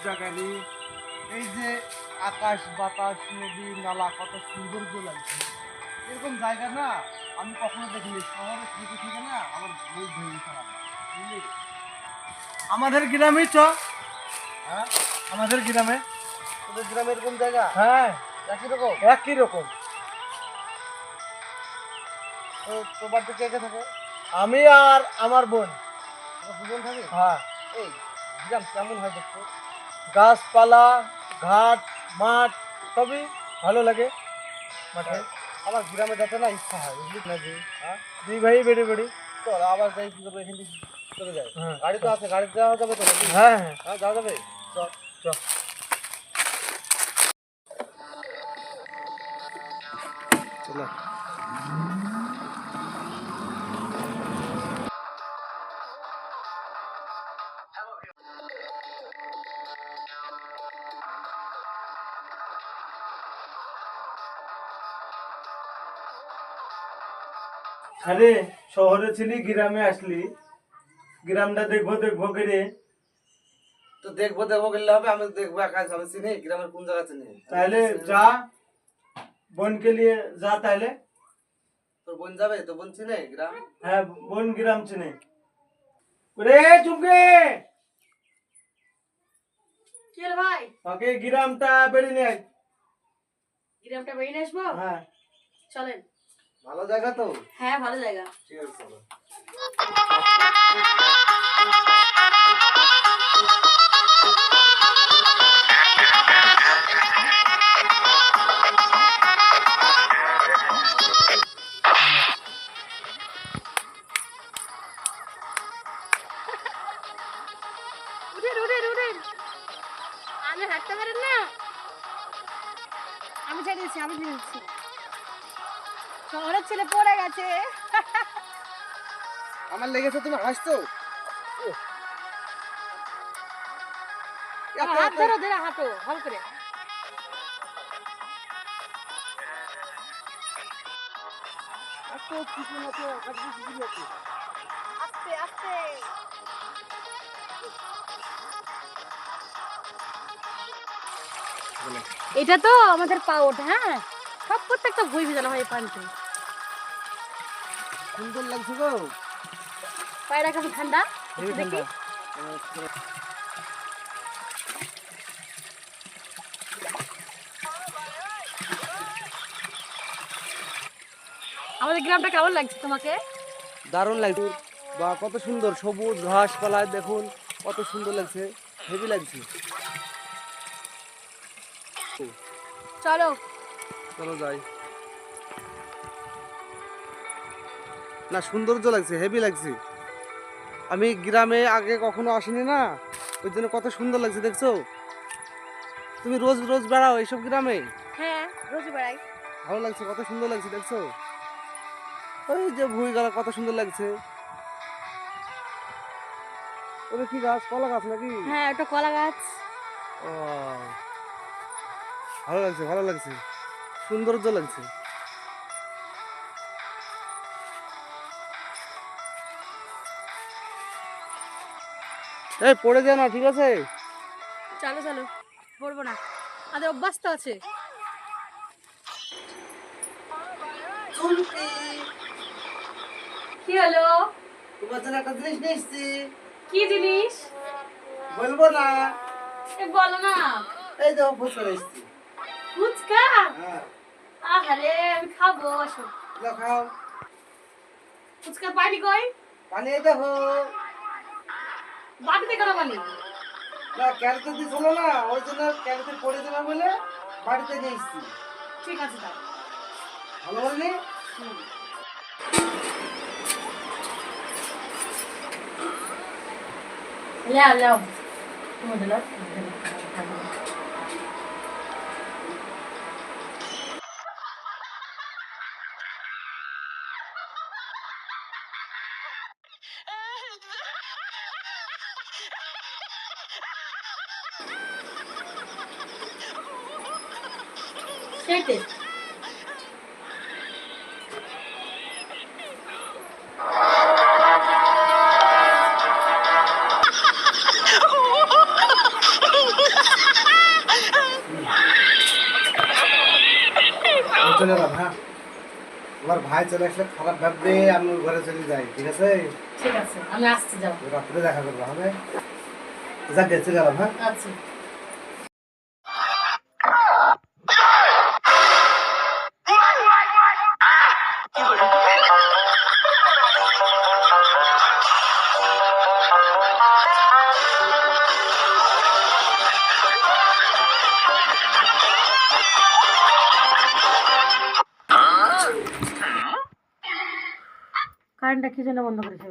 জায়গা রে। এই যে আকাশ বাতাস নদী নালা কত সৌন্দর্য লাগছে, এরকম জায়গা না আমি কখনো দেখিনি। শহরে থেকে থেকে না আমার বই ভেঙে ফেলা, বুঝলি? আমাদের গ্রামেই চ। হ্যাঁ, আমাদের গ্রামে। তোদের গ্রামে এরকম জায়গা? হ্যাঁ, একই রকম। একই রকম। তো তোর বাড়িতে কে কে থাকে? আমি আর আমার বোন। দুজন থাকে? হ্যাঁ। এই গ্রাম কেমন হয় দেখতে? গাছপালা, ঘাট, মাঠ সবই ভালো লাগে মাঠে। আমার গ্রামে যেতে না ইচ্ছা হয়, বুঝলি না? যে দুই ভাই বেড়ে বেড়ে চল আবার যাই, কি করবো এখান থেকে চলে যায়। গাড়ি তো আছে, গাড়ি যাওয়া যাবে তো? হ্যাঁ হ্যাঁ হ্যাঁ, যাওয়া যাবে। চল চল চলো। আরে শহরে ছিলি, গ্রামে আসলি, গ্রামটা দেখবো দেখবো করে। তো দেখবো দেখবো করলে হবে? আমি দেখবো একা, আমি চিনি গ্রামের কোন জায়গা চিনি। তাহলে যা, বোনকে নিয়ে যা। তাহলে তোর বোন যাবে? তো বোন চিনে গ্রাম? হ্যাঁ, বোন গ্রাম চিনে। রে চুমকে, কি হলো ভাই? ওকে গ্রামটা বেরিয়ে নিয়ে আয়। গ্রামটা বেরিয়ে আসবো? হ্যাঁ চলেন। ভালো জায়গা তো? হ্যাঁ, ভালো জায়গা। ঠিক আছে চলো। উঠেন উঠেন উঠেন, আমি হাঁটতে পারেন না? আমি ছেড়ে দিচ্ছি, আমি ছেড়ে দিচ্ছি। শহরের ছেলে পড়ে গেছে। আমার লেগেছে, তুমি হাসছো? হাত ধরো, ধরে হাঁটো ভালো করে। আস্তে আস্তে। এটা তো আমাদের পাউট। হ্যাঁ, সব প্রত্যেকটা বই ভেজানো হয় এই পানিতে। সুন্দর লাগছে গো। পায়রা কেমন ঠান্ডা হেবি দেখি। ঠান্ডা। আমাদের গ্রামটা কেমন লাগছে তোমাকে? দারুণ লাগছে। বা কত সুন্দর সবুজ ঘাসপালায়, দেখুন কত সুন্দর লাগছে, হেভি লাগছে। চলো চলো যাই। না সৌন্দর্য লাগছে, হেভি লাগছে। আমি গ্রামে আগে কখনো আসিনি না, ওই জন্য কত সুন্দর লাগছে। দেখছো? তুমি রোজ রোজ বেড়াও এইসব গ্রামে? হ্যাঁ, রোজ বেড়াই। ভালো লাগছে, কত সুন্দর লাগছে। দেখছো ওই যে ভুঁই গালা কত সুন্দর লাগছে। ওটা কি গাছ? কলা গাছ নাকি? হ্যাঁ, ওটা কলা গাছ। ও, ভালো লাগছে, ভালো লাগছে, সৌন্দর্য লাগছে। এই পড়ে যায় না, ঠিক আছে? চলো চলো, পড়বো না, আমাদের অভ্যাস তো আছে। কি হলো? তোমার জন্য একটা জিনিস নিয়ে এসেছি। কি জিনিস? বলবো না। বলো না। এই দেখো ফুচকা নিয়ে এসেছি। ফুচকা? হ্যাঁ, আহারে, আমি খাবো, আসো। যাও খাও। ফুচকার পানি কই? পানি এই দেখো। বাটিতে কেন পানি? না ক্যারিতে দিছিল না, ওই জন্য ক্যারিতে পড়ে যাবে বলে বাড়িতে নিয়ে এসেছি। ঠিক আছে তাই। ভালো বললি? লাও লাও, তোমার দিলাম। সেইটে চলে এলাম, হ্যাঁ। তোমার ভাই চলে আসলে খারাপ ভাববে, আমি ওর ঘরে চলে যাই, ঠিক আছে? ঠিক আছে, আমি আসছি, যাও। রাত্রে দেখা করবো, হবে? যাক গে, চলে এলাম, হ্যাঁ। আচ্ছা। কারেন্টটা কি জন্য বন্ধ করেছে?